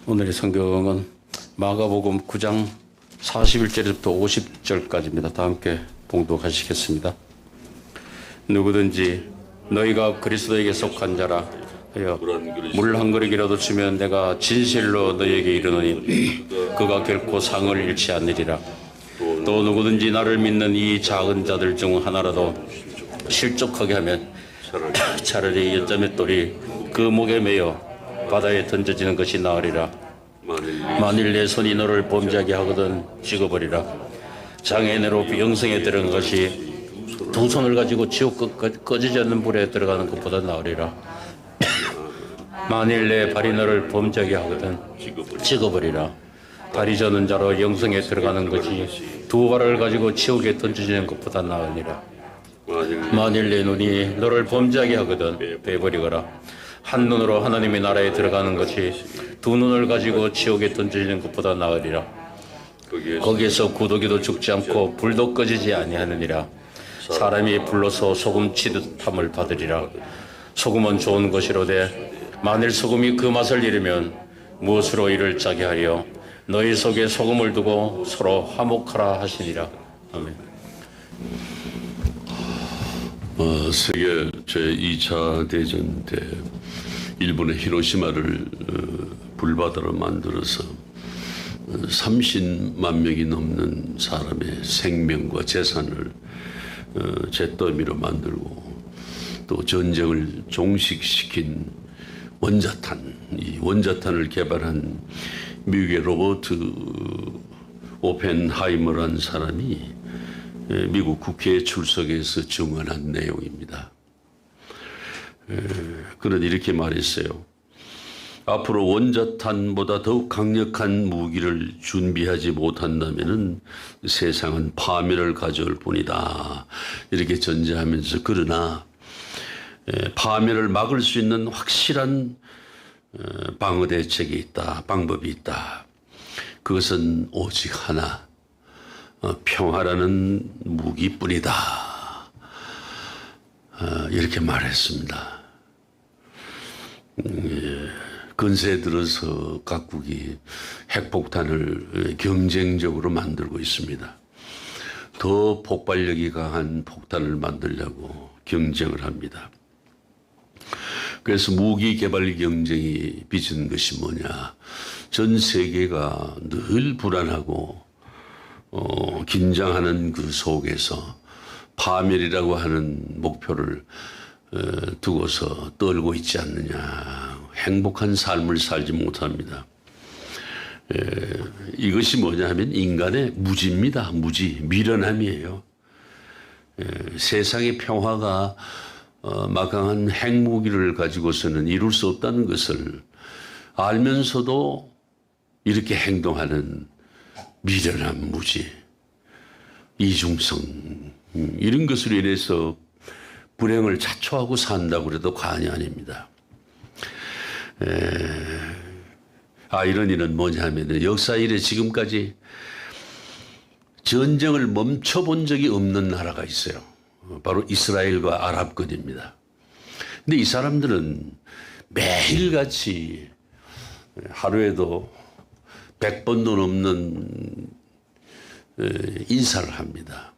오늘의 성경은 마가복음 9장 41절부터 50절까지입니다. 다 함께 봉독하시겠습니다. 누구든지 너희가 그리스도에게 속한 자라 하여 물 한 그릇이라도 주면 내가 진실로 너희에게 이르노니 그가 결코 상을 잃지 않으리라. 또 누구든지 나를 믿는 이 작은 자들 중 하나라도 실족하게 하면 차라리 연자맷돌이 그 목에 매여 바다에 던져지는 것이 나으리라. 만일 내 손이 너를 범죄하게 하거든 찍어버리라. 장애인으로 영생에 들어간 것이 두 손을 가지고 지옥 꺼지지 않는 불에 들어가는 것보다 나으리라. 만일 내 발이 너를 범죄하게 하거든 찍어버리라. 발이 저는 자로 영생에 들어가는 것이 두 발을 가지고 지옥에 던져지는 것보다 나으니라. 만일 내 눈이 너를 범죄하게 하거든 빼버리거라. 한 눈으로 하나님의 나라에 들어가는 것이 두 눈을 가지고 지옥에 던져지는 것보다 나으리라. 거기에서 구더기도 죽지 않고 불도 꺼지지 아니하느니라. 사람이 불러서 소금 치듯함을 받으리라. 소금은 좋은 것이로되 만일 소금이 그 맛을 잃으면 무엇으로 이를 짜게 하려. 너희 속에 소금을 두고 서로 화목하라 하시니라. 아멘. 세계 제2차 대전 때 일본의 히로시마를 불바다로 만들어서 30만 명이 넘는 사람의 생명과 재산을 잿더미로 만들고 또 전쟁을 종식시킨 원자탄, 이 원자탄을 개발한 미국의 로버트 오펜하이머라는 사람이 미국 국회에 출석해서 증언한 내용입니다. 그는 이렇게 말했어요. 앞으로 원자탄보다 더욱 강력한 무기를 준비하지 못한다면 세상은 파멸을 가져올 뿐이다. 이렇게 전제하면서 그러나 파멸을 막을 수 있는 확실한 방어 대책이 있다. 방법이 있다. 그것은 오직 하나. 평화라는 무기뿐이다. 이렇게 말했습니다. 근세에 들어서 각국이 핵폭탄을 경쟁적으로 만들고 있습니다. 더 폭발력이 강한 폭탄을 만들려고 경쟁을 합니다. 그래서 무기 개발 경쟁이 빚은 것이 뭐냐. 전 세계가 늘 불안하고 긴장하는 그 속에서 파멸이라고 하는 목표를 두고서 떨고 있지 않느냐. 행복한 삶을 살지 못합니다. 이것이 뭐냐 하면 인간의 무지입니다. 무지, 미련함이에요. 세상의 평화가 막강한 핵무기를 가지고서는 이룰 수 없다는 것을 알면서도 이렇게 행동하는 미련함, 무지, 이중성 이런 것으로 인해서 불행을 자초하고 산다고 해도 과언이 아닙니다. 아이러니는 뭐냐 하면 역사 이래 지금까지 전쟁을 멈춰본 적이 없는 나라가 있어요. 바로 이스라엘과 아랍권입니다. 근데 이 사람들은 매일같이 하루에도 100번도 넘는 인사를 합니다.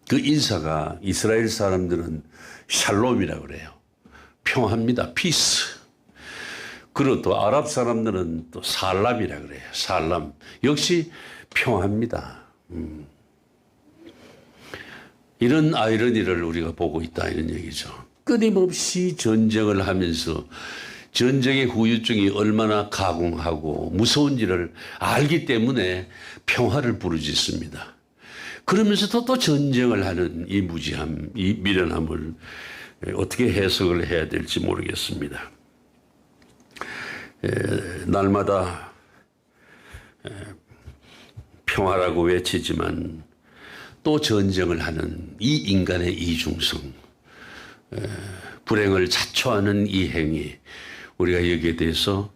그 인사가 이스라엘 사람들은 샬롬이라고 그래요. 평화입니다. 피스. 그리고 또 아랍 사람들은 또 살람이라고 그래요. 살람. 역시 평화입니다. 이런 아이러니를 우리가 보고 있다 이런 얘기죠. 끊임없이 전쟁을 하면서 전쟁의 후유증이 얼마나 가공하고 무서운지를 알기 때문에 평화를 부르짖습니다. 그러면서도 또 전쟁을 하는 이 무지함, 이 미련함을 어떻게 해석을 해야 될지 모르겠습니다. 날마다 평화라고 외치지만 또 전쟁을 하는 이 인간의 이중성, 불행을 자초하는 이 행위, 우리가 여기에 대해서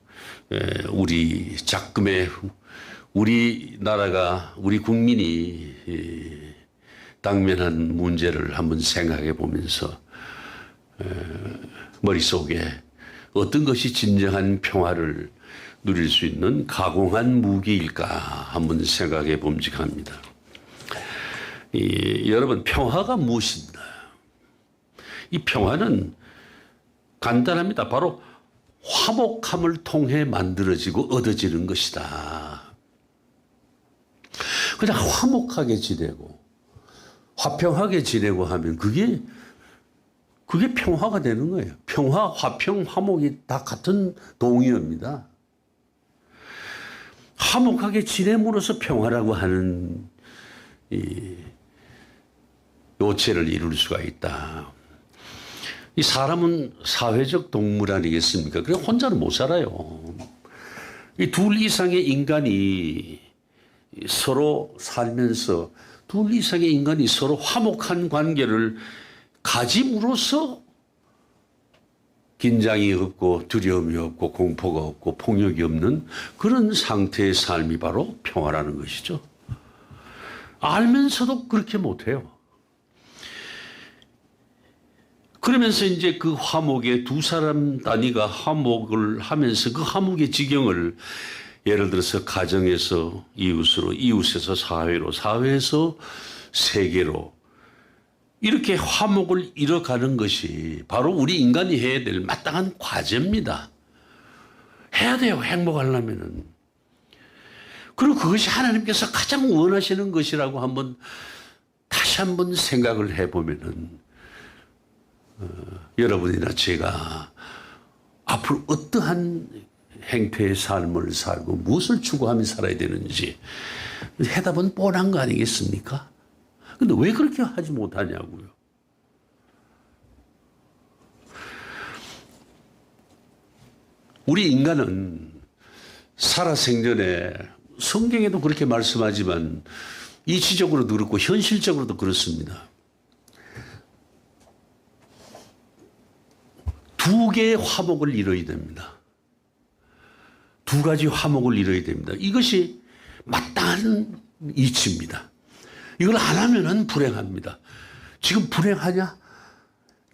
우리 작금의 우리나라가 우리 국민이 당면한 문제를 한번 생각해 보면서 머릿속에 어떤 것이 진정한 평화를 누릴 수 있는 가공한 무기일까 한번 생각해 봄직합니다. 여러분, 평화가 무엇인가? 이 평화는 간단합니다. 바로 화목함을 통해 만들어지고 얻어지는 것이다. 그냥 화목하게 지내고 화평하게 지내고 하면 그게 평화가 되는 거예요. 평화, 화평, 화목이 다 같은 동의어입니다. 화목하게 지냄으로써 평화라고 하는 이 요체를 이룰 수가 있다. 이 사람은 사회적 동물 아니겠습니까? 그래 혼자는 못 살아요. 이 둘 이상의 인간이 서로 살면서 둘 이상의 인간이 서로 화목한 관계를 가짐으로써 긴장이 없고 두려움이 없고 공포가 없고 폭력이 없는 그런 상태의 삶이 바로 평화라는 것이죠. 알면서도 그렇게 못해요. 그러면서 이제 그 화목에 두 사람 단위가 화목을 하면서 그 화목의 지경을 예를 들어서 가정에서 이웃으로, 이웃에서 사회로, 사회에서 세계로 이렇게 화목을 이뤄가는 것이 바로 우리 인간이 해야 될 마땅한 과제입니다. 해야 돼요, 행복하려면은. 그리고 그것이 하나님께서 가장 원하시는 것이라고 다시 한번 생각을 해보면은 여러분이나 제가 앞으로 어떠한 행태의 삶을 살고 무엇을 추구하며 살아야 되는지 해답은 뻔한 거 아니겠습니까? 근데 왜 그렇게 하지 못하냐고요. 우리 인간은 살아생전에 성경에도 그렇게 말씀하지만 이치적으로도 그렇고 현실적으로도 그렇습니다. 두 개의 화목을 이뤄야 됩니다. 두 가지 화목을 이뤄야 됩니다. 이것이 마땅한 이치입니다. 이걸 안 하면은 불행합니다. 지금 불행하냐?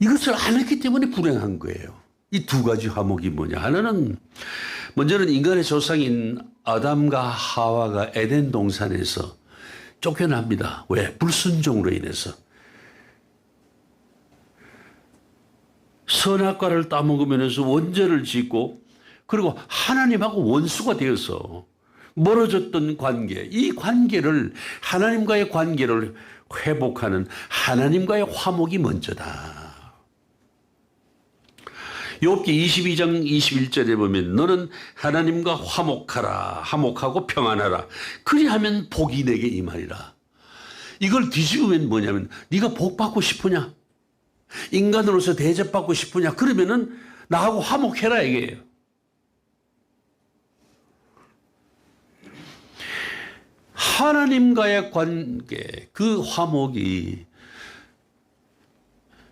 이것을 안 했기 때문에 불행한 거예요. 이 두 가지 화목이 뭐냐? 하나는 먼저는 인간의 조상인 아담과 하와가 에덴 동산에서 쫓겨납니다. 왜? 불순종으로 인해서. 선악과를 따먹으면서 원죄를 짓고 그리고 하나님하고 원수가 되어서 멀어졌던 관계, 이 관계를 하나님과의 관계를 회복하는 하나님과의 화목이 먼저다. 욥기 22장 21절에 보면 너는 하나님과 화목하라, 화목하고 평안하라. 그리하면 복이 내게 임하리라. 이걸 뒤집으면 뭐냐면 네가 복 받고 싶으냐? 인간으로서 대접받고 싶으냐? 그러면은 나하고 화목해라 이게요. 하나님과의 관계, 그 화목이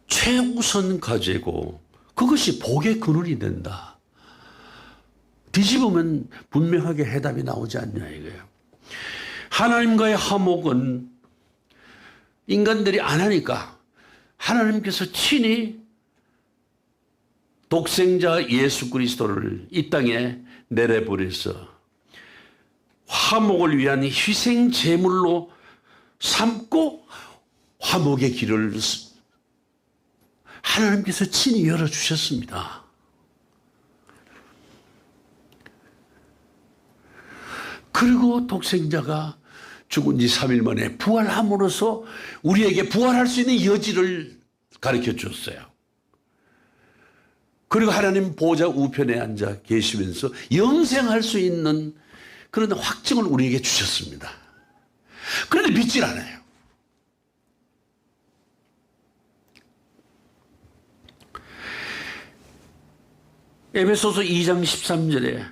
최우선 과제고 그것이 복의 근원이 된다. 뒤집으면 분명하게 해답이 나오지 않냐 이거예요. 하나님과의 화목은 인간들이 안 하니까 하나님께서 친히 독생자 예수 그리스도를 이 땅에 내려보내서 화목을 위한 희생 제물로 삼고 화목의 길을 하나님께서 친히 열어주셨습니다. 그리고 독생자가 죽은 지 3일 만에 부활함으로써 우리에게 부활할 수 있는 여지를 가르쳐 줬어요. 그리고 하나님 보좌 우편에 앉아 계시면서 영생할 수 있는 그런 확증을 우리에게 주셨습니다. 그런데 믿질 않아요. 에베소서 2장 13절에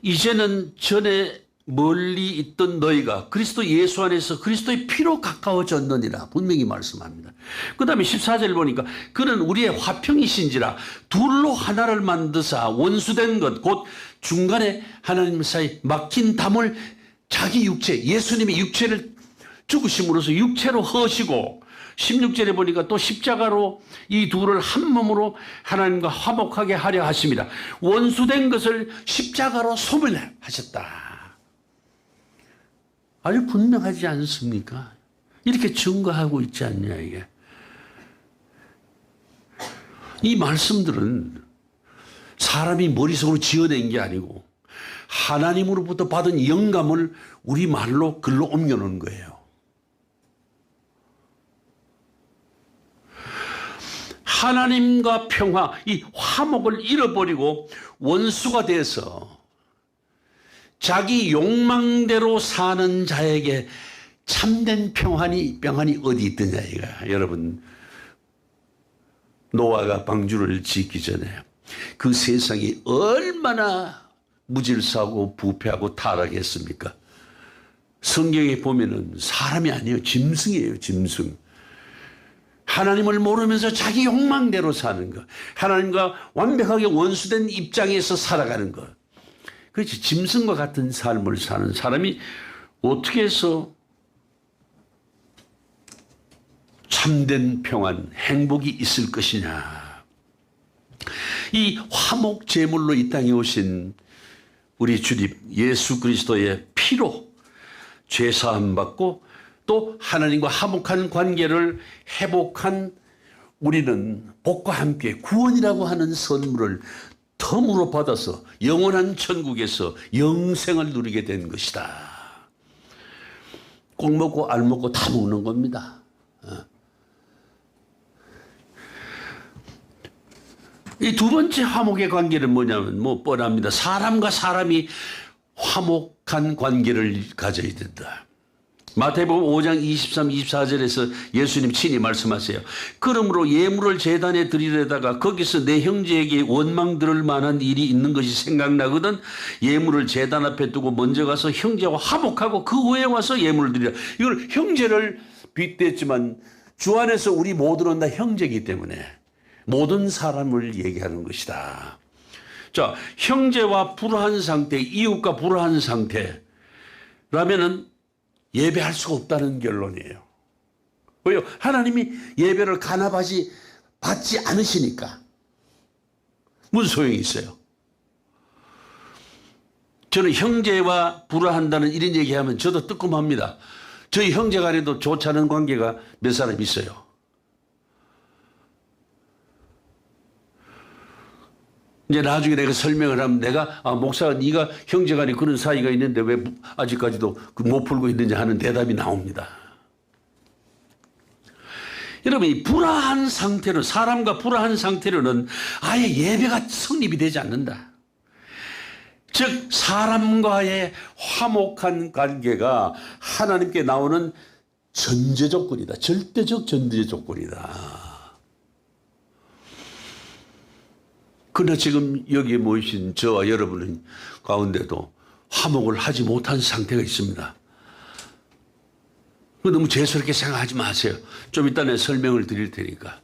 이제는 전에 멀리 있던 너희가 그리스도 예수 안에서 그리스도의 피로 가까워졌느니라 분명히 말씀합니다. 그 다음에 14절 보니까 그는 우리의 화평이신지라 둘로 하나를 만드사 원수된 것 곧 중간에 하나님 사이 막힌 담을 자기 육체 예수님의 육체를 죽으심으로써 육체로 허시고 16절에 보니까 또 십자가로 이 둘을 한 몸으로 하나님과 화목하게 하려 하십니다. 원수된 것을 십자가로 소멸하셨다. 아주 분명하지 않습니까? 이렇게 증거하고 있지 않냐 이게. 이 말씀들은 사람이 머릿속으로 지어낸 게 아니고 하나님으로부터 받은 영감을 우리말로 글로 옮겨놓은 거예요. 하나님과 평화, 이 화목을 잃어버리고 원수가 돼서 자기 욕망대로 사는 자에게 참된 평안이 어디 있더냐 이거야. 여러분, 노아가 방주를 짓기 전에 그 세상이 얼마나 무질서하고 부패하고 타락했습니까? 성경에 보면은 사람이 아니에요. 짐승이에요. 짐승. 하나님을 모르면서 자기 욕망대로 사는 것. 하나님과 완벽하게 원수된 입장에서 살아가는 것. 그렇지. 짐승과 같은 삶을 사는 사람이 어떻게 해서 참된 평안, 행복이 있을 것이냐. 이 화목 제물로 이 땅에 오신 우리 주님 예수 그리스도의 피로 죄사함 받고 또 하나님과 화목한 관계를 회복한 우리는 복과 함께 구원이라고 하는 선물을 덤으로 받아서 영원한 천국에서 영생을 누리게 된 것이다. 꼭 먹고 알 먹고 다 먹는 겁니다. 이 두 번째 화목의 관계는 뭐냐면 뻔합니다. 사람과 사람이 화목한 관계를 가져야 된다. 마태복음 5장 23, 24절에서 예수님 친히 말씀하세요. 그러므로 예물을 제단에 드리려다가 거기서 내 형제에게 원망 들을 만한 일이 있는 것이 생각나거든 예물을 제단 앞에 두고 먼저 가서 형제와 화목하고 그 후에 와서 예물을 드리라. 이걸 형제를 빗댔지만 주 안에서 우리 모두는 다 형제이기 때문에 모든 사람을 얘기하는 것이다. 자, 형제와 불화한 상태, 이웃과 불화한 상태라면은 예배할 수가 없다는 결론이에요. 왜요? 하나님이 예배를 받지 않으시니까. 무슨 소용이 있어요? 저는 형제와 불화한다는 이런 얘기하면 저도 뜨끔합니다. 저희 형제 간에도 좋지 않은 관계가 몇 사람 있어요. 이제 나중에 내가 설명을 하면 내가 목사가 네가 형제간에 그런 사이가 있는데 왜 아직까지도 못 풀고 있느냐 하는 대답이 나옵니다. 여러분 이 불화한 상태로 사람과 불화한 상태로는 아예 예배가 성립이 되지 않는다. 즉 사람과의 화목한 관계가 하나님께 나오는 전제 조건이다. 절대적 전제 조건이다. 그러나 지금 여기에 모이신 저와 여러분 가운데도 화목을 하지 못한 상태가 있습니다. 너무 죄스럽게 생각하지 마세요. 좀 이따 내 설명을 드릴 테니까.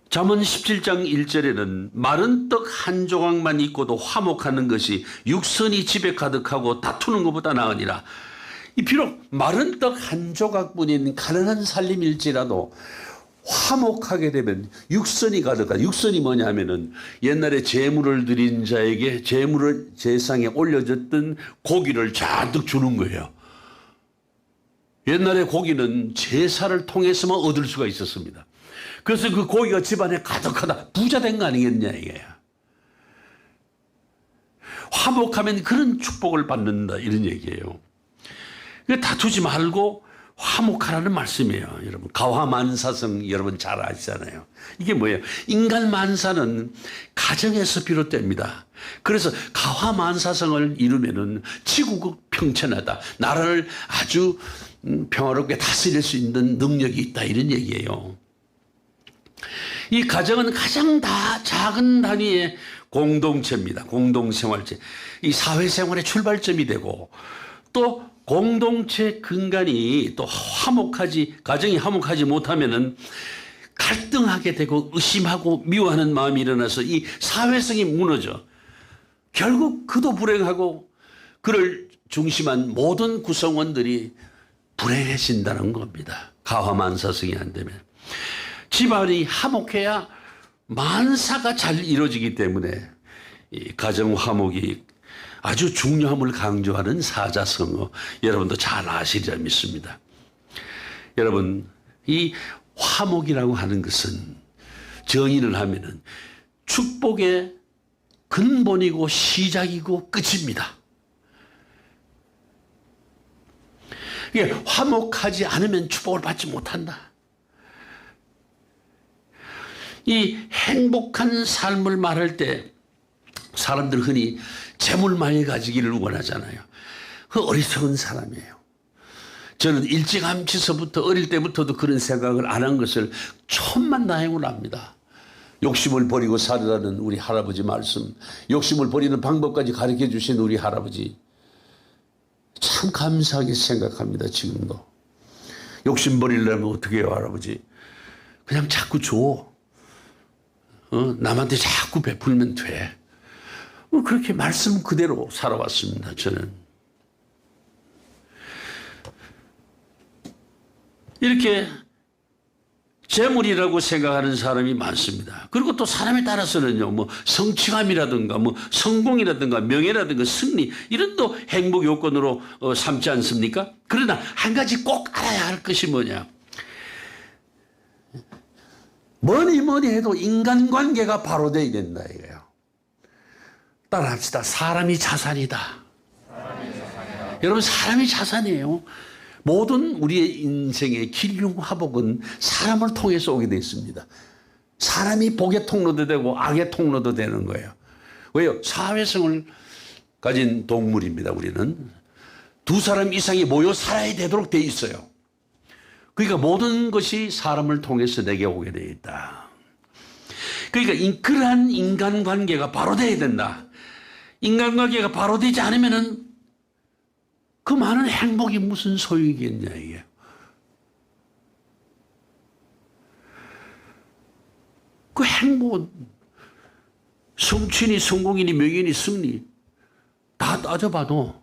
잠언 17장 1절에는 마른 떡 한 조각만 있고도 화목하는 것이 육선이 집에 가득하고 다투는 것보다 나으니라. 비록 마른 떡 한 조각뿐인 가난한 살림일지라도 화목하게 되면 육선이 가득하다. 육선이 뭐냐면은 옛날에 제물을 드린 자에게 제물을 제상에 올려졌던 고기를 잔뜩 주는 거예요. 옛날에 고기는 제사를 통해서만 얻을 수가 있었습니다. 그래서 그 고기가 집안에 가득하다. 부자 된 거 아니겠냐 이게. 화목하면 그런 축복을 받는다 이런 얘기예요. 다투지 말고 화목하라는 말씀이에요. 여러분 가화만사성 여러분 잘 아시잖아요. 이게 뭐예요? 인간 만사는 가정에서 비롯됩니다. 그래서 가화만사성을 이루면은 지구가 평천하다. 나라를 아주 평화롭게 다스릴 수 있는 능력이 있다 이런 얘기예요. 이 가정은 가장 작은 단위의 공동체입니다. 공동생활체. 이 사회생활의 출발점이 되고 또 공동체 근간이 또 가정이 화목하지 못하면은 갈등하게 되고 의심하고 미워하는 마음이 일어나서 이 사회성이 무너져. 결국 그도 불행하고 그를 중심한 모든 구성원들이 불행해진다는 겁니다. 가화만사성이 안 되면. 집안이 화목해야 만사가 잘 이루어지기 때문에 이 가정 화목이 아주 중요함을 강조하는 사자성어, 여러분도 잘 아시리라 믿습니다. 여러분, 이 화목이라고 하는 것은 정의를 하면은 축복의 근본이고 시작이고 끝입니다. 이게 화목하지 않으면 축복을 받지 못한다. 이 행복한 삶을 말할 때 사람들 흔히 재물 많이 가지기를 원하잖아요. 그 어리석은 사람이에요. 저는 일찌감치서부터 어릴 때부터도 그런 생각을 안 한 것을 천만다행으로 합니다. 욕심을 버리고 살으라는 우리 할아버지 말씀, 욕심을 버리는 방법까지 가르쳐 주신 우리 할아버지, 참 감사하게 생각합니다. 지금도. 욕심 버리려면 어떻게 해요, 할아버지? 그냥 자꾸 줘. 남한테 자꾸 베풀면 돼. 그렇게 말씀 그대로 살아왔습니다. 저는. 이렇게 재물이라고 생각하는 사람이 많습니다. 그리고 또 사람에 따라서는요, 뭐 성취감이라든가 뭐 성공이라든가 명예라든가 승리, 이런 또 행복 요건으로 삼지 않습니까? 그러나 한 가지 꼭 알아야 할 것이 뭐냐? 뭐니 해도 인간관계가 바로 돼야 된다 이거예요. 따라합시다. 사람이 자산이다. 여러분, 사람이 자산이에요. 모든 우리의 인생의 길흉화복은 사람을 통해서 오게 되어 있습니다. 사람이 복의 통로도 되고 악의 통로도 되는 거예요. 왜요? 사회성을 가진 동물입니다. 우리는 두 사람 이상이 모여 살아야 되도록 되어 있어요. 그러니까 모든 것이 사람을 통해서 내게 오게 되어 있다. 그러니까 그러한 인간관계가 바로 되어야 된다. 인간관계가 바로 되지 않으면은 그 많은 행복이 무슨 소용이겠냐 이게. 그 행복은 성취니 성공이니 명예니 승리 다 따져봐도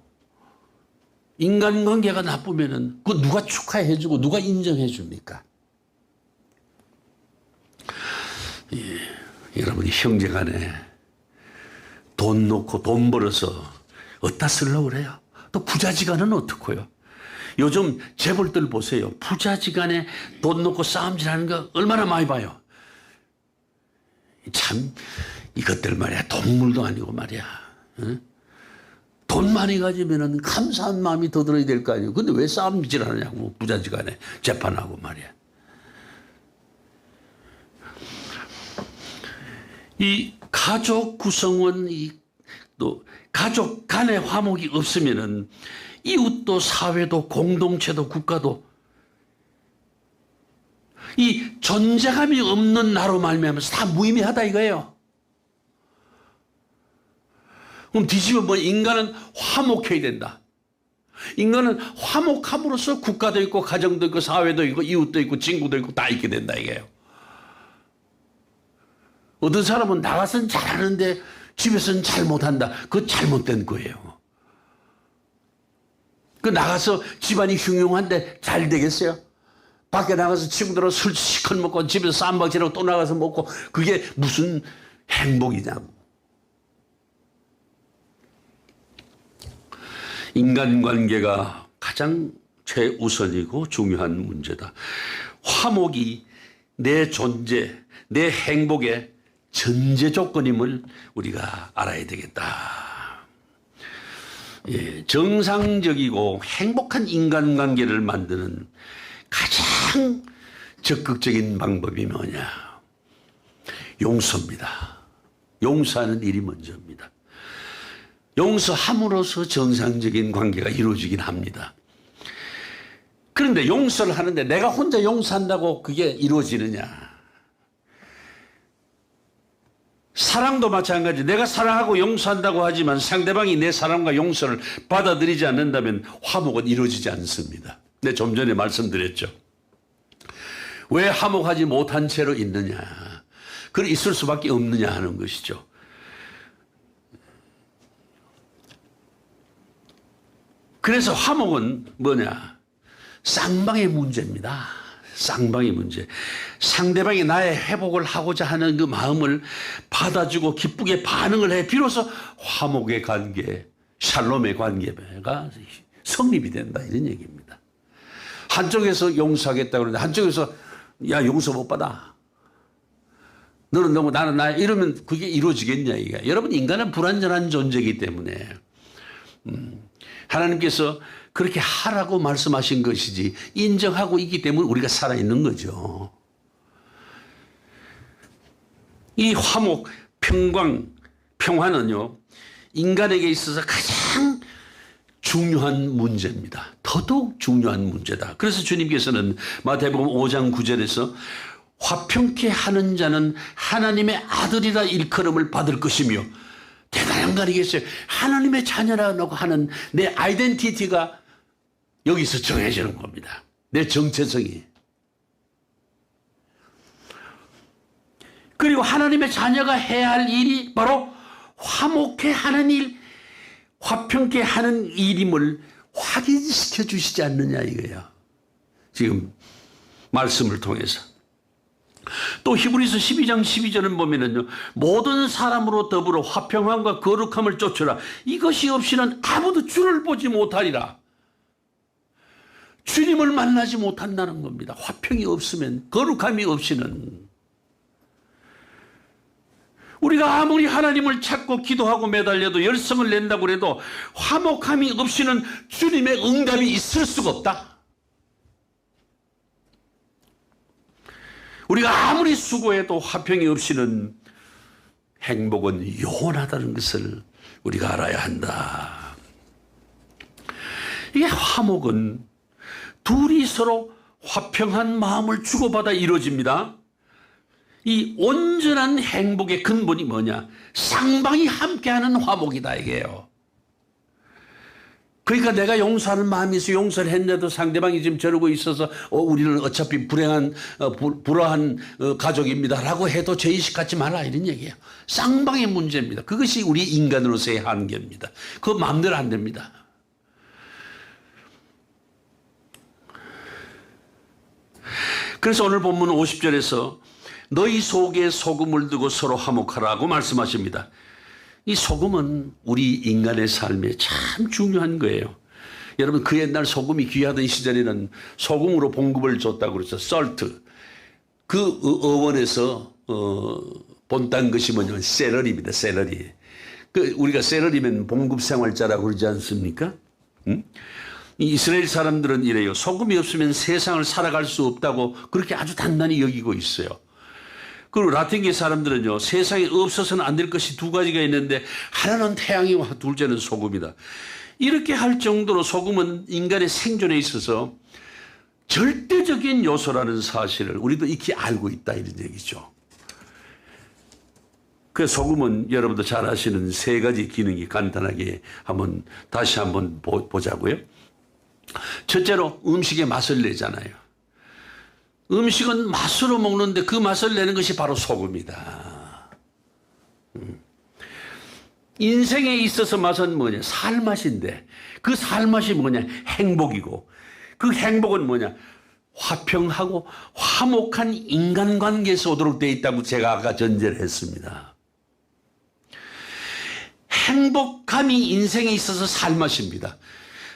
인간관계가 나쁘면은 그 누가 축하해주고 누가 인정해줍니까? 예, 여러분이 형제간에 돈 놓고 돈 벌어서 어디다 쓰려고 그래요? 또 부자지간은 어떻고요? 요즘 재벌들 보세요. 부자지간에 돈 놓고 싸움질하는 거 얼마나 많이 봐요. 참 이것들 말이야, 동물도 아니고 말이야. 응? 돈 많이 가지면은 감사한 마음이 더 들어야 될 거 아니에요. 근데 왜 싸움질하느냐고, 부자지간에 재판하고 말이야. 이 가족 구성원, 또 가족 간의 화목이 없으면은 이웃도 사회도 공동체도 국가도 이 존재감이 없는 나로 말미암아서 다 무의미하다 이거예요. 그럼 뒤집어 보면 인간은 화목해야 된다. 인간은 화목함으로써 국가도 있고 가정도 있고 사회도 있고 이웃도 있고 친구도 있고 다 있게 된다 이게요. 어떤 사람은 나가서는 잘하는데 집에서는 잘 못한다. 그거 잘못된 거예요. 그 나가서 집안이 흉흉한데 잘 되겠어요? 밖에 나가서 친구들하고 술 시컷 먹고 집에서 쌈박질하고 또 나가서 먹고 그게 무슨 행복이냐고. 인간관계가 가장 최우선이고 중요한 문제다. 화목이 내 존재, 내 행복의 전제 조건임을 우리가 알아야 되겠다. 예, 정상적이고 행복한 인간관계를 만드는 가장 적극적인 방법이 뭐냐? 용서입니다. 용서하는 일이 먼저입니다. 용서함으로써 정상적인 관계가 이루어지긴 합니다. 그런데 용서를 하는데 내가 혼자 용서한다고 그게 이루어지느냐? 사랑도 마찬가지. 내가 사랑하고 용서한다고 하지만 상대방이 내 사랑과 용서를 받아들이지 않는다면 화목은 이루어지지 않습니다. 네, 좀 전에 말씀드렸죠. 왜 화목하지 못한 채로 있느냐? 그래 있을 수밖에 없느냐 하는 것이죠. 그래서 화목은 뭐냐? 쌍방의 문제입니다. 쌍방의 문제. 상대방이 나의 회복을 하고자 하는 그 마음을 받아주고 기쁘게 반응을 해 비로소 화목의 관계, 샬롬의 관계가 성립이 된다 이런 얘기입니다. 한쪽에서 용서하겠다 그러는데 한쪽에서 야 용서 못 받아. 너는 너무 나는 나 이러면 그게 이루어지겠냐 이게. 여러분 인간은 불완전한 존재이기 때문에 하나님께서 그렇게 하라고 말씀하신 것이지 인정하고 있기 때문에 우리가 살아있는 거죠. 이 화목, 평강, 평화는요 인간에게 있어서 가장 중요한 문제입니다. 더더욱 중요한 문제다. 그래서 주님께서는 마태복음 5장 9절에서 화평케 하는 자는 하나님의 아들이라 일컬음을 받을 것이며 대단한 거 아니겠어요? 하나님의 자녀라고 하는 내 아이덴티티가 여기서 정해지는 겁니다. 내 정체성이. 그리고 하나님의 자녀가 해야 할 일이 바로 화목케 하는 일, 화평케 하는 일임을 확인시켜 주시지 않느냐 이거예요. 지금 말씀을 통해서. 또 히브리서 12장 12절을 보면은요, 모든 사람으로 더불어 화평함과 거룩함을 쫓으라. 이것이 없이는 아무도 주를 보지 못하리라. 주님을 만나지 못한다는 겁니다. 화평이 없으면, 거룩함이 없이는. 우리가 아무리 하나님을 찾고 기도하고 매달려도 열성을 낸다고 해도 화목함이 없이는 주님의 응답이 있을 수가 없다. 우리가 아무리 수고해도 화평이 없이는 행복은 영원하다는 것을 우리가 알아야 한다. 이게 화목은 둘이 서로 화평한 마음을 주고받아 이루어집니다. 이 온전한 행복의 근본이 뭐냐? 쌍방이 함께하는 화목이다 이게요. 그러니까 내가 용서하는 마음이 있어 용서를 했는데도 상대방이 지금 저러고 있어서 우리는 어차피 불행한 불화한 가족입니다 라고 해도 죄의식 갖지 말라 이런 얘기예요. 쌍방의 문제입니다. 그것이 우리 인간으로서의 한계입니다. 그거 마음대로 안 됩니다. 그래서 오늘 본문 50절에서 너희 속에 소금을 두고 서로 화목하라고 말씀하십니다. 이 소금은 우리 인간의 삶에 참 중요한 거예요. 여러분 그 옛날 소금이 귀하던 시절에는 소금으로 봉급을 줬다고 그랬죠. 썰트. 그 어원에서 본딴 것이 뭐냐면 샐러리입니다. 샐러리. 그 우리가 샐러리면 봉급생활자라고 그러지 않습니까? 이 이스라엘 사람들은 이래요. 소금이 없으면 세상을 살아갈 수 없다고 그렇게 아주 단단히 여기고 있어요. 그리고 라틴계 사람들은요, 세상에 없어서는 안 될 것이 두 가지가 있는데 하나는 태양이고 둘째는 소금이다. 이렇게 할 정도로 소금은 인간의 생존에 있어서 절대적인 요소라는 사실을 우리도 익히 알고 있다 이런 얘기죠. 그 소금은 여러분도 잘 아시는 세 가지 기능이 간단하게 다시 한번 보자고요. 첫째로 음식의 맛을 내잖아요. 음식은 맛으로 먹는데 그 맛을 내는 것이 바로 소금이다. 인생에 있어서 맛은 뭐냐? 살맛인데 그 살맛이 뭐냐? 행복이고 그 행복은 뭐냐? 화평하고 화목한 인간관계에서 오도록 되어 있다고 제가 아까 전제를 했습니다. 행복함이 인생에 있어서 살맛입니다.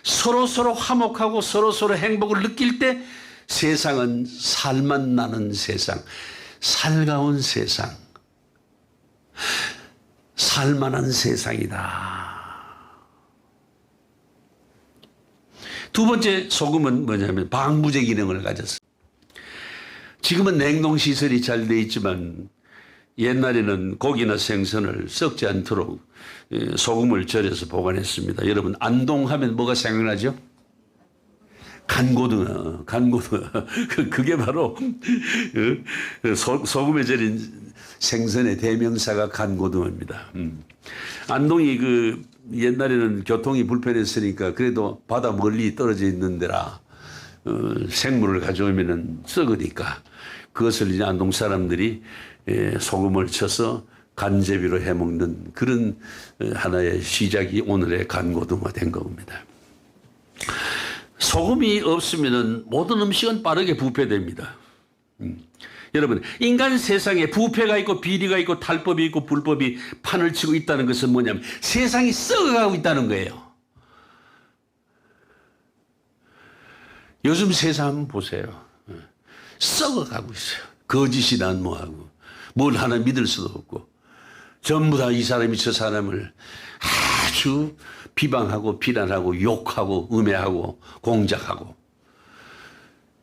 서로서로 화목하고 서로서로 행복을 느낄 때 세상은 살맛 나는 세상, 살가운 세상, 살만한 세상이다. 두 번째 소금은 뭐냐면 방부제 기능을 가졌어요. 지금은 냉동시설이 잘 돼 있지만 옛날에는 고기나 생선을 썩지 않도록 소금을 절여서 보관했습니다. 여러분 안동하면 뭐가 생각나죠? 간고등어. 그게 바로 소금에 절인 생선의 대명사가 간고등어입니다. 안동이 옛날에는 교통이 불편했으니까 그래도 바다 멀리 떨어져 있는 데라 생물을 가져오면은 썩으니까 그것을 이제 안동 사람들이 소금을 쳐서 간제비로 해먹는 그런 하나의 시작이 오늘의 간고등어가 된 겁니다. 소금이 없으면 모든 음식은 빠르게 부패됩니다. 여러분, 인간 세상에 부패가 있고 비리가 있고 탈법이 있고 불법이 판을 치고 있다는 것은 뭐냐면 세상이 썩어가고 있다는 거예요. 요즘 세상 한번 보세요. 썩어가고 있어요. 거짓이 난무하고 뭘 하나 믿을 수도 없고 전부 다 이 사람이 저 사람을 아주 비방하고 비난하고 욕하고 음해하고 공작하고,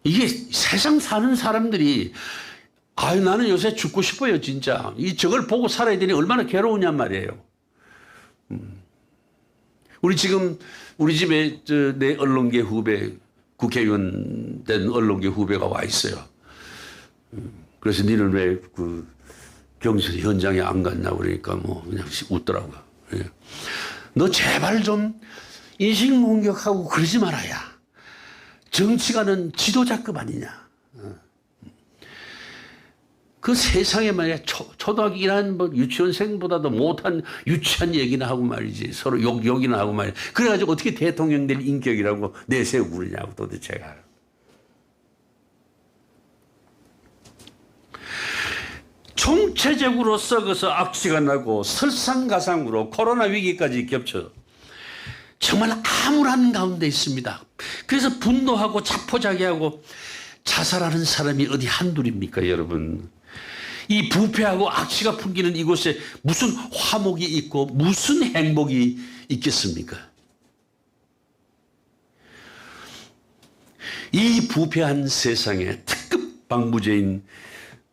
이게 세상 사는 사람들이 아유 나는 요새 죽고 싶어요 진짜. 저걸 보고 살아야 되니 얼마나 괴로우냔 말이에요. 우리 지금 우리 집에 내 언론계 후배, 국회의원 된 언론계 후배가 와 있어요. 그래서 니는 왜 그 경선 현장에 안 갔냐 그러니까 뭐 그냥 웃더라고요. 예. 너 제발 좀 인신공격하고 그러지 말아야. 정치가는 지도자급 아니냐. 그 세상에 말이야 초등학교 1학년 뭐 유치원생보다도 못한 유치한 얘기나 하고 말이지. 서로 욕이나 하고 말이야. 그래가지고 어떻게 대통령 될 인격이라고 내세우고 그러냐고 도대체가. 총체적으로 썩어서 악취가 나고 설상가상으로 코로나 위기까지 겹쳐 정말 암울한 가운데 있습니다. 그래서 분노하고 자포자기하고 자살하는 사람이 어디 한둘입니까 여러분. 이 부패하고 악취가 풍기는 이곳에 무슨 화목이 있고 무슨 행복이 있겠습니까? 이 부패한 세상에 특급 방부제인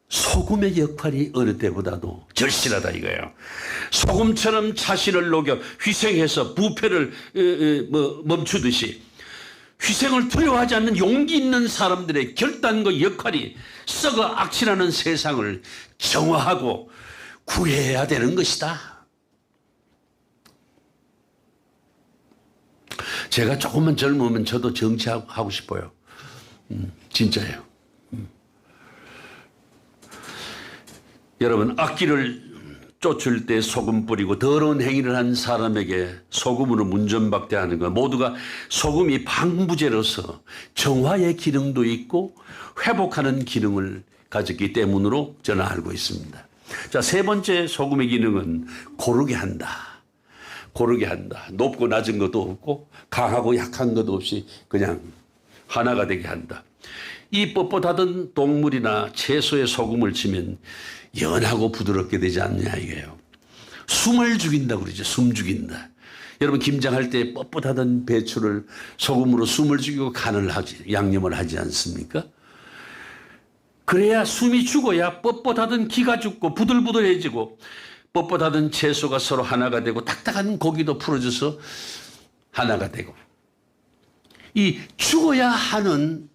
소금의 역할이 어느 때보다도 절실하다 이거예요. 소금처럼 자신을 녹여 희생해서 부패를 멈추듯이 희생을 두려워하지 않는 용기 있는 사람들의 결단과 역할이 썩어 악취나는 세상을 정화하고 구해야 되는 것이다. 제가 조금만 젊으면 저도 정치하고 싶어요. 진짜예요. 여러분, 악기를 쫓을 때 소금 뿌리고 더러운 행위를 한 사람에게 소금으로 문전박대하는 것, 모두가 소금이 방부제로서 정화의 기능도 있고 회복하는 기능을 가졌기 때문으로 저는 알고 있습니다. 자, 세 번째 소금의 기능은 고르게 한다. 고르게 한다. 높고 낮은 것도 없고 강하고 약한 것도 없이 그냥 하나가 되게 한다. 이 뻣뻣하던 동물이나 채소에 소금을 치면 연하고 부드럽게 되지 않느냐 이거예요. 숨을 죽인다고 그러죠. 숨 죽인다. 여러분 김장할 때 뻣뻣하던 배추를 소금으로 숨을 죽이고 간을 하지, 양념을 하지 않습니까? 그래야 숨이 죽어야 뻣뻣하던 기가 죽고 부들부들해지고 뻣뻣하던 채소가 서로 하나가 되고 딱딱한 고기도 풀어져서 하나가 되고, 이 죽어야 하는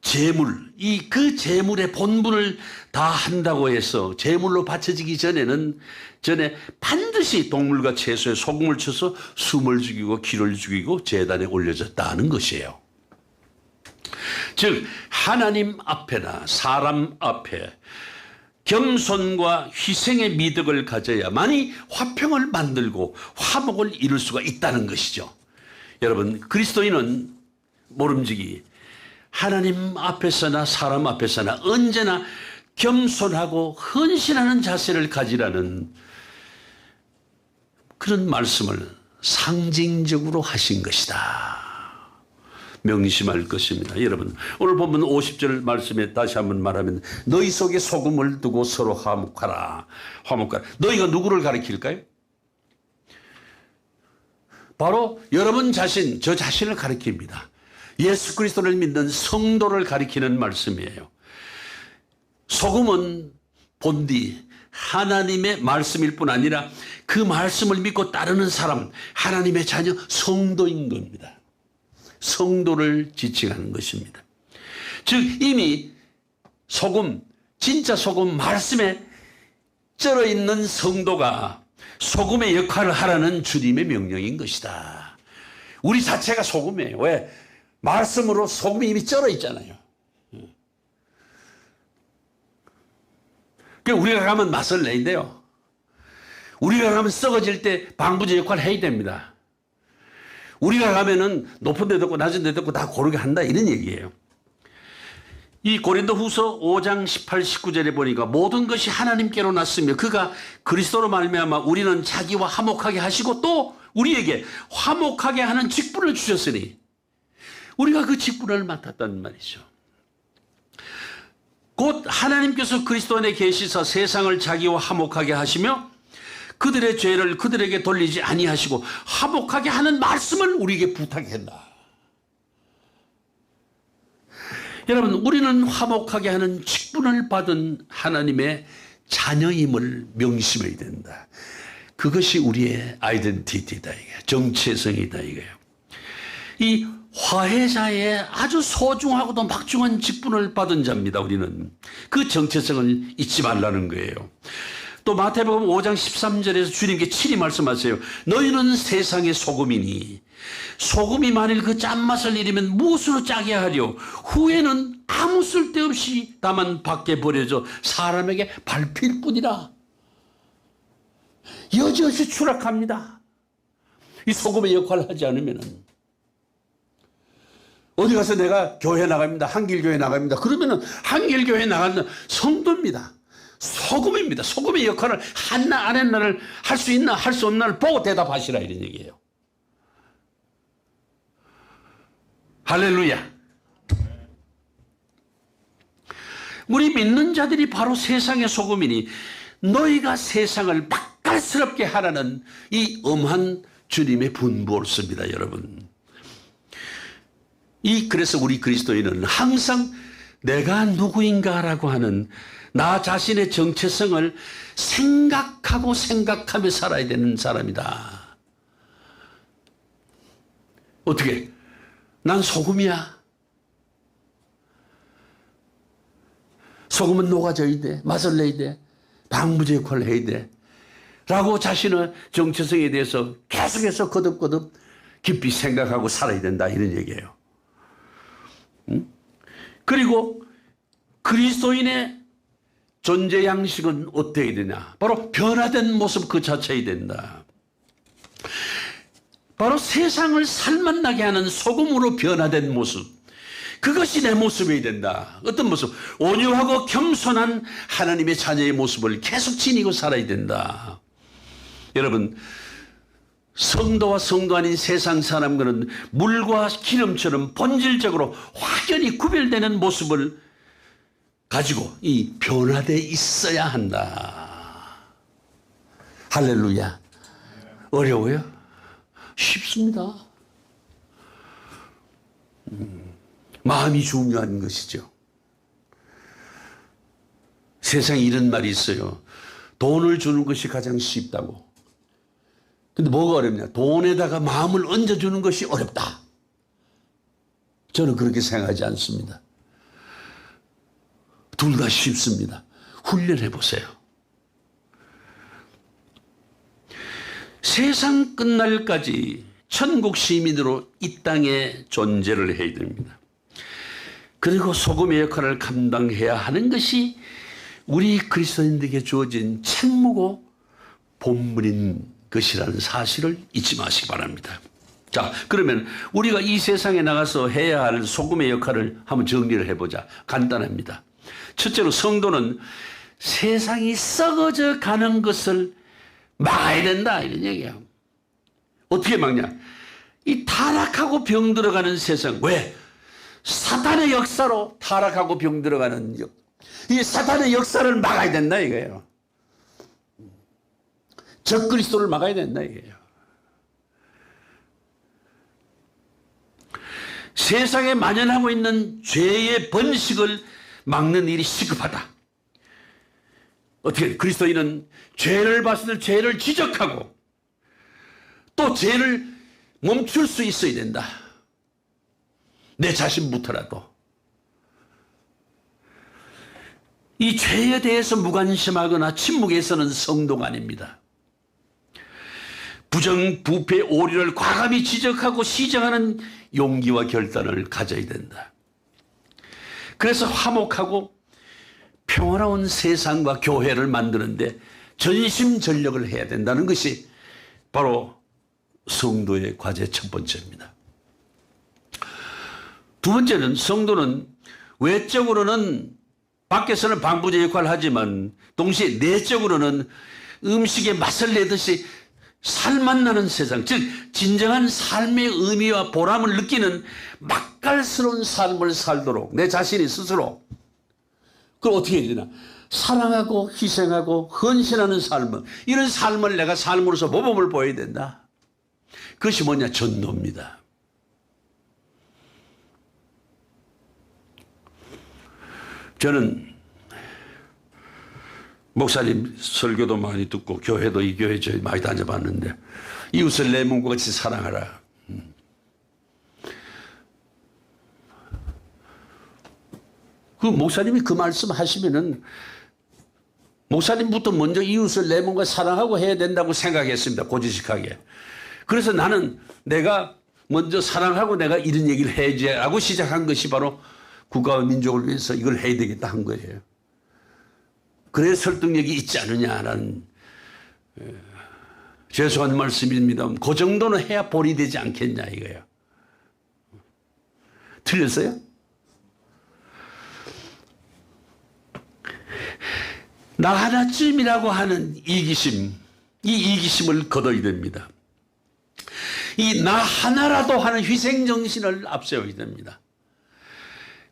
제물, 그 제물의 본분을 다 한다고 해서 제물로 바쳐지기 전에 반드시 동물과 채소에 소금을 쳐서 숨을 죽이고 기를 죽이고 제단에 올려졌다는 것이에요. 즉 하나님 앞에나 사람 앞에 겸손과 희생의 미덕을 가져야만이 화평을 만들고 화목을 이룰 수가 있다는 것이죠. 여러분, 그리스도인은 모름지기 하나님 앞에서나 사람 앞에서나 언제나 겸손하고 헌신하는 자세를 가지라는 그런 말씀을 상징적으로 하신 것이다. 명심할 것입니다. 여러분, 오늘 본문 50절 말씀에 다시 한번 말하면 너희 속에 소금을 두고 서로 화목하라. 화목하라. 너희가 누구를 가리킬까요? 바로 여러분 자신, 저 자신을 가리킵니다. 예수 그리스도를 믿는 성도를 가리키는 말씀이에요. 소금은 본디 하나님의 말씀일 뿐 아니라 그 말씀을 믿고 따르는 사람, 하나님의 자녀, 성도인 겁니다. 성도를 지칭하는 것입니다. 즉 이미 소금, 진짜 소금 말씀에 쩔어 있는 성도가 소금의 역할을 하라는 주님의 명령인 것이다. 우리 자체가 소금이에요. 왜? 말씀으로 소금이 이미 쩔어 있잖아요. 그러니까 우리가 가면 맛을 내는데요. 우리가 가면 썩어질 때 방부제 역할을 해야 됩니다. 우리가 가면은 높은 데도 있고 낮은 데도 있고 다 고르게 한다 이런 얘기예요. 이 고린도후서 5장 18, 19절에 보니까 모든 것이 하나님께로 났으며 그가 그리스도로 말미암아 우리는 자기와 화목하게 하시고 또 우리에게 화목하게 하는 직분을 주셨으니 우리가 그 직분을 맡았단 말이죠. 곧 하나님께서 그리스도 안에 계시사 세상을 자기와 화목하게 하시며 그들의 죄를 그들에게 돌리지 아니하시고 화목하게 하는 말씀을 우리에게 부탁했다. 여러분, 우리는 화목하게 하는 직분을 받은 하나님의 자녀임을 명심해야 된다. 그것이 우리의 아이덴티티다, 이게 정체성이다 이거예요. 이 화해자의 아주 소중하고도 막중한 직분을 받은 자입니다. 우리는 그 정체성을 잊지 말라는 거예요. 또 마태복음 5장 13절에서 주님께 친히 말씀하세요. 너희는 세상의 소금이니 소금이 만일 그 짠맛을 잃으면 무엇으로 짜게 하려 후에는 아무 쓸데없이 다만 밖에 버려져 사람에게 밟힐 뿐이라. 여지없이 추락합니다. 이 소금의 역할을 하지 않으면 어디 가서 내가 교회 나갑니다. 한길교회 나갑니다. 그러면은 한길교회 나가는 성도입니다. 소금입니다. 소금의 역할을 한나 안 했나를 할 수 있나 할 수 없나를 보고 대답하시라 이런 얘기예요. 할렐루야. 우리 믿는 자들이 바로 세상의 소금이니 너희가 세상을 맛깔스럽게 하라는 이 엄한 주님의 분부였습니다, 여러분. 그래서 우리 그리스도인은 항상 내가 누구인가라고 하는 나 자신의 정체성을 생각하며 살아야 되는 사람이다. 어떻게? 난 소금이야. 소금은 녹아져야 돼. 맛을 내야 돼. 방부제 역할을 해야 돼. 라고 자신의 정체성에 대해서 계속해서 거듭거듭 깊이 생각하고 살아야 된다 이런 얘기예요. 그리고 그리스도인의 존재 양식은 어때야 되냐? 바로 변화된 모습 그 자체야 된다. 바로 세상을 살맛나게 하는 소금으로 변화된 모습. 그것이 내 모습이어야 된다. 어떤 모습? 온유하고 겸손한 하나님의 자녀의 모습을 계속 지니고 살아야 된다. 여러분, 성도와 성도 아닌 세상 사람들은 물과 기름처럼 본질적으로 확연히 구별되는 모습을 가지고 이 변화되어 있어야 한다. 할렐루야. 어려워요? 쉽습니다. 마음이 중요한 것이죠. 세상에 이런 말이 있어요. 돈을 주는 것이 가장 쉽다고. 근데 뭐가 어렵냐? 돈에다가 마음을 얹어주는 것이 어렵다. 저는 그렇게 생각하지 않습니다. 둘 다 쉽습니다. 훈련해 보세요. 세상 끝날까지 천국 시민으로 이 땅에 존재를 해야 됩니다. 그리고 소금의 역할을 감당해야 하는 것이 우리 그리스도인들에게 주어진 책무고 본분인 것이라는 사실을 잊지 마시기 바랍니다. 자, 그러면 우리가 이 세상에 나가서 해야 할 소금의 역할을 한번 정리를 해보자. 간단합니다. 첫째로 성도는 세상이 썩어져 가는 것을 막아야 된다 이런 얘기예요. 어떻게 막냐? 이 타락하고 병들어가는 세상. 왜? 사탄의 역사로 타락하고 병들어가는 이 사탄의 역사를 막아야 된다 이거예요. 적그리스도를 막아야 된다 이거예요. 세상에 만연하고 있는 죄의 번식을 막는 일이 시급하다. 어떻게? 그리스도인은 죄를 봤을 때 죄를 지적하고 또 죄를 멈출 수 있어야 된다. 내 자신부터라도. 이 죄에 대해서 무관심하거나 침묵해서는 성도가 아닙니다. 부정, 부패, 오류를 과감히 지적하고 시정하는 용기와 결단을 가져야 된다. 그래서 화목하고 평화로운 세상과 교회를 만드는데 전심전력을 해야 된다는 것이 바로 성도의 과제 첫 번째입니다. 두 번째는 성도는 외적으로는 밖에서는 방부제 역할을 하지만 동시에 내적으로는 음식에 맛을 내듯이 살맛 나는 세상, 즉 진정한 삶의 의미와 보람을 느끼는 맛깔스러운 삶을 살도록 내 자신이 스스로 그걸 어떻게 해야 되나? 사랑하고 희생하고 헌신하는 삶, 이런 삶을 내가 삶으로서 모범을 보여야 된다. 그것이 뭐냐? 전도입니다. 저는 목사님 설교도 많이 듣고 교회도 이 교회 저 많이 다녀봤는데 이웃을 내 몸과 같이 사랑하라. 그 목사님이 그 말씀 하시면은 목사님부터 먼저 이웃을 내 몸과 사랑하고 해야 된다고 생각했습니다. 고지식하게. 그래서 나는 내가 먼저 사랑하고 내가 이런 얘기를 해야지라고 시작한 것이 바로 국가와 민족을 위해서 이걸 해야 되겠다 한 거예요. 그래 설득력이 있지 않느냐라는 죄송한 말씀입니다. 그 정도는 해야 본이 되지 않겠냐 이거예요. 틀렸어요? 나 하나쯤이라고 하는 이기심, 이 이기심을 거둬야 됩니다. 이 나 하나라도 하는 희생정신을 앞세워야 됩니다.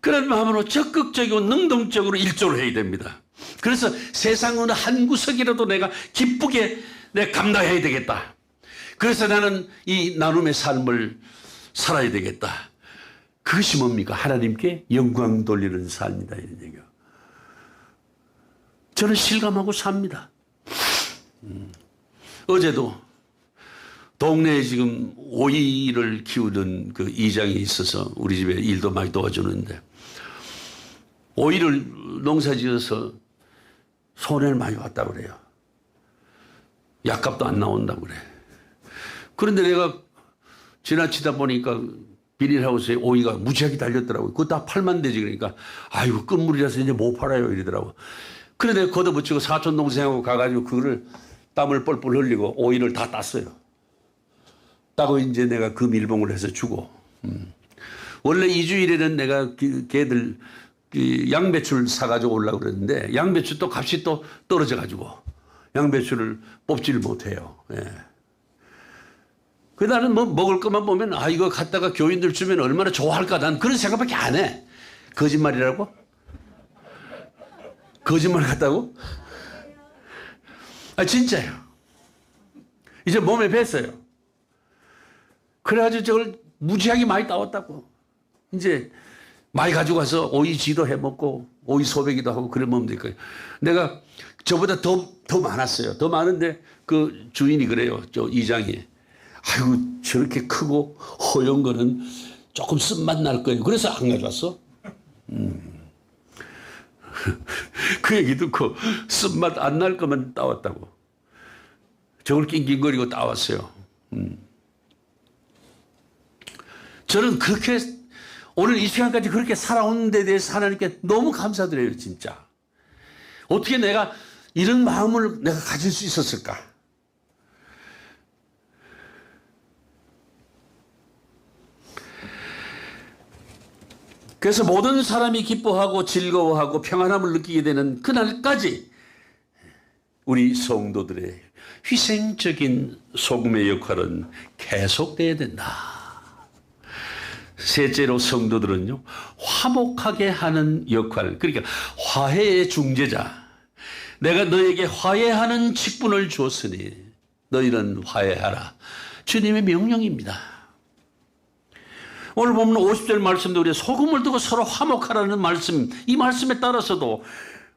그런 마음으로 적극적이고 능동적으로 일조를 해야 됩니다. 그래서 세상 어느 한 구석이라도 내가 기쁘게 내가 감당해야 되겠다. 그래서 나는 이 나눔의 삶을 살아야 되겠다. 그것이 뭡니까? 하나님께 영광 돌리는 삶이다 이런 얘기예요. 저는 실감하고 삽니다. 어제도 동네에 지금 오이를 키우는 그 이장이 있어서 우리 집에 일도 많이 도와주는데 오이를 농사지어서 손해를 많이 봤다고 그래요. 약값도 안 나온다고 그래. 그런데 내가 지나치다 보니까 비닐하우스에 오이가 무지하게 달렸더라고요. 그거 다 팔면 되지. 그러니까 아이고 끝물이라서 이제 못 팔아요 이러더라고. 그런데 내가 걷어붙이고 사촌 동생하고 가가지고 그거를 땀을 뻘뻘 흘리고 오이를 다 땄어요. 따고 이제 내가 그 밀봉을 해서 주고. 원래 2주일에는 내가 걔들 양배추를 사가지고 오려고 그랬는데 양배추 또 값이 또 떨어져가지고 양배추를 뽑지를 못해요. 예. 그 나는 뭐 먹을 것만 보면 아 이거 갖다가 교인들 주면 얼마나 좋아할까 난 그런 생각밖에 안 해. 거짓말이라고? 거짓말 같다고? 아 진짜요. 이제 몸에 뱄어요. 그래가지고 저걸 무지하게 많이 따왔다고. 이제 많이 가지고 가서 오이 지도 해먹고 오이 소배기도 하고 그러면 될 거예요. 내가 저보다 더 많았어요. 더 많은데 그 주인이 그래요. 저 이장이. 아이고 저렇게 크고 허연 거는 조금 쓴맛 날 거예요. 그래서 안 가져왔어. 그 얘기 듣고 쓴맛 안 날 거면 따왔다고. 저걸 낑낑거리고 따왔어요. 저는 그렇게 오늘 이 시간까지 그렇게 살아온 데 대해서 하나님께 너무 감사드려요. 진짜. 어떻게 내가 이런 마음을 내가 가질 수 있었을까? 그래서 모든 사람이 기뻐하고 즐거워하고 평안함을 느끼게 되는 그날까지 우리 성도들의 희생적인 소금의 역할은 계속돼야 된다. 셋째로 성도들은요, 화목하게 하는 역할, 그러니까 화해의 중재자. 내가 너에게 화해하는 직분을 줬으니 너희는 화해하라. 주님의 명령입니다. 오늘 보면 50절 말씀도 우리 소금을 두고 서로 화목하라는 말씀, 이 말씀에 따라서도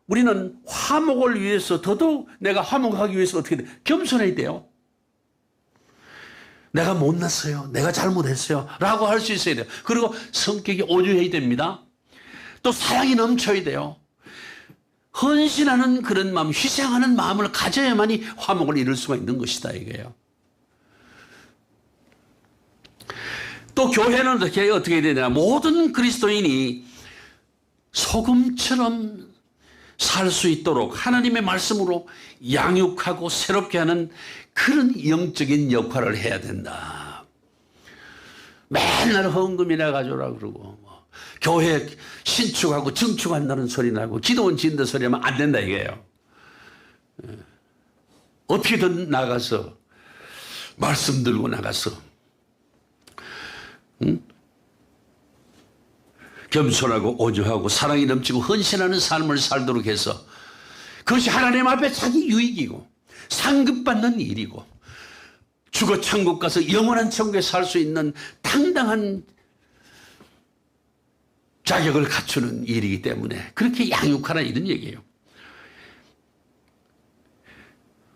우리는 화목을 위해서 더더욱 내가 화목하기 위해서 어떻게 돼? 겸손해야 돼요. 내가 못났어요. 내가 잘못했어요. 라고 할 수 있어야 돼요. 그리고 성격이 오주해야 됩니다. 또 사랑이 넘쳐야 돼요. 헌신하는 그런 마음, 희생하는 마음을 가져야만이 화목을 이룰 수가 있는 것이다 이거예요. 또 교회는 어떻게 해야 되냐. 모든 그리스도인이 소금처럼 살 수 있도록 하나님의 말씀으로 양육하고 새롭게 하는 그런 영적인 역할을 해야 된다. 맨날 헌금이나 가져오라 그러고 교회 신축하고 증축한다는 소리 나고 기도원 지은다 소리 하면 안 된다 이거예요. 어떻게든 나가서 말씀 들고 나가서 겸손하고 온유하고 사랑이 넘치고 헌신하는 삶을 살도록 해서 그것이 하나님 앞에 자기 유익이고 상급받는 일이고 죽어 천국 가서 영원한 천국에 살 수 있는 당당한 자격을 갖추는 일이기 때문에 그렇게 양육하라 이런 얘기예요.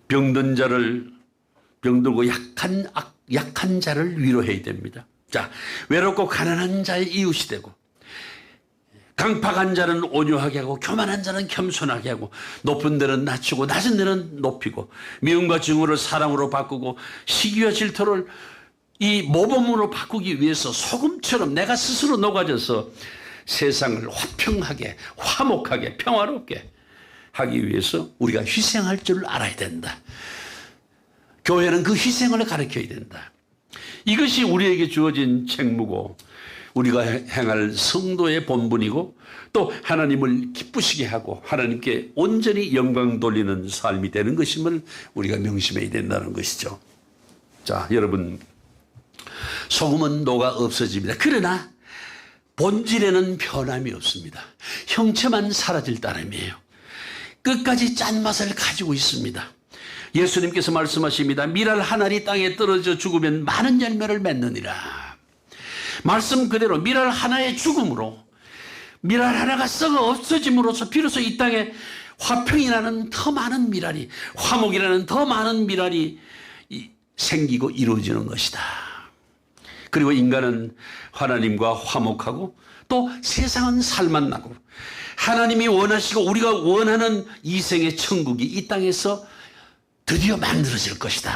병든 자를 병들고 약한 자를 위로해야 됩니다. 자, 외롭고 가난한 자의 이웃이 되고 강팍한 자는 온유하게 하고 교만한 자는 겸손하게 하고 높은 데는 낮추고 낮은 데는 높이고 미움과 증오를 사랑으로 바꾸고 시기와 질투를 이 모범으로 바꾸기 위해서 소금처럼 내가 스스로 녹아져서 세상을 화평하게 화목하게 평화롭게 하기 위해서 우리가 희생할 줄 알아야 된다. 교회는 그 희생을 가르쳐야 된다. 이것이 우리에게 주어진 책무고 우리가 행할 성도의 본분이고 또 하나님을 기쁘시게 하고 하나님께 온전히 영광 돌리는 삶이 되는 것임을 우리가 명심해야 된다는 것이죠. 자, 여러분, 소금은 녹아 없어집니다. 그러나 본질에는 변함이 없습니다. 형체만 사라질 따름이에요. 끝까지 짠맛을 가지고 있습니다. 예수님께서 말씀하십니다. 밀알 한 알이 땅에 떨어져 죽으면 많은 열매를 맺느니라. 말씀 그대로 밀알 하나의 죽음으로 밀알 하나가 썩어 없어짐으로써 비로소 이 땅에 화평이 나는 더 많은 밀알이 화목이라는 더 많은 밀알이 생기고 이루어지는 것이다. 그리고 인간은 하나님과 화목하고 또 세상은 살만 나고 하나님이 원하시고 우리가 원하는 이생의 천국이 이 땅에서 드디어 만들어질 것이다.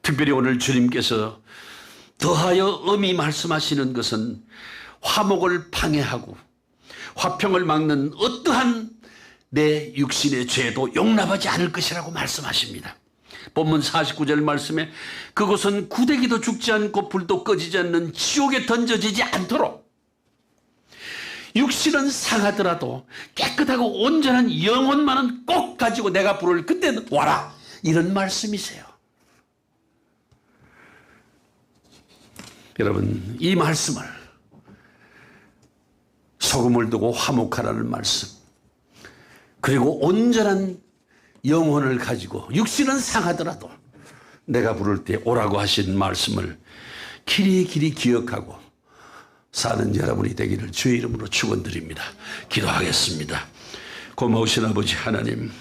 특별히 오늘 주님께서 더하여 엄히 말씀하시는 것은 화목을 방해하고 화평을 막는 어떠한 내 육신의 죄도 용납하지 않을 것이라고 말씀하십니다. 본문 49절 말씀에 그곳은 구데기도 죽지 않고 불도 꺼지지 않는 지옥에 던져지지 않도록 육신은 상하더라도 깨끗하고 온전한 영혼만은 꼭 가지고 내가 부를 그때는 와라 이런 말씀이세요. 여러분, 이 말씀을 소금을 두고 화목하라는 말씀 그리고 온전한 영혼을 가지고 육신은 상하더라도 내가 부를 때 오라고 하신 말씀을 길이 기억하고 사는 여러분이 되기를 주의 이름으로 축원드립니다. 기도하겠습니다. 고마우신 아버지 하나님,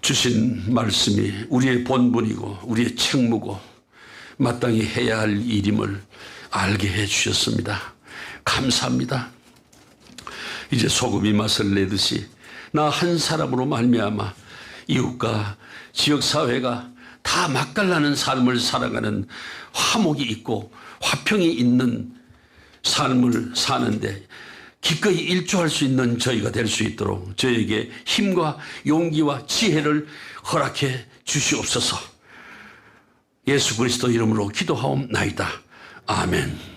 주신 말씀이 우리의 본분이고 우리의 책무고 마땅히 해야 할 일임을 알게 해 주셨습니다. 감사합니다. 이제 소금이 맛을 내듯이 나 한 사람으로 말미암아 이웃과 지역사회가 다 맛깔나는 삶을 살아가는 화목이 있고 화평이 있는 삶을 사는데 기꺼이 일조할 수 있는 저희가 될 수 있도록 저에게 힘과 용기와 지혜를 허락해 주시옵소서. 예수 그리스도 이름으로 기도하옵나이다. 아멘.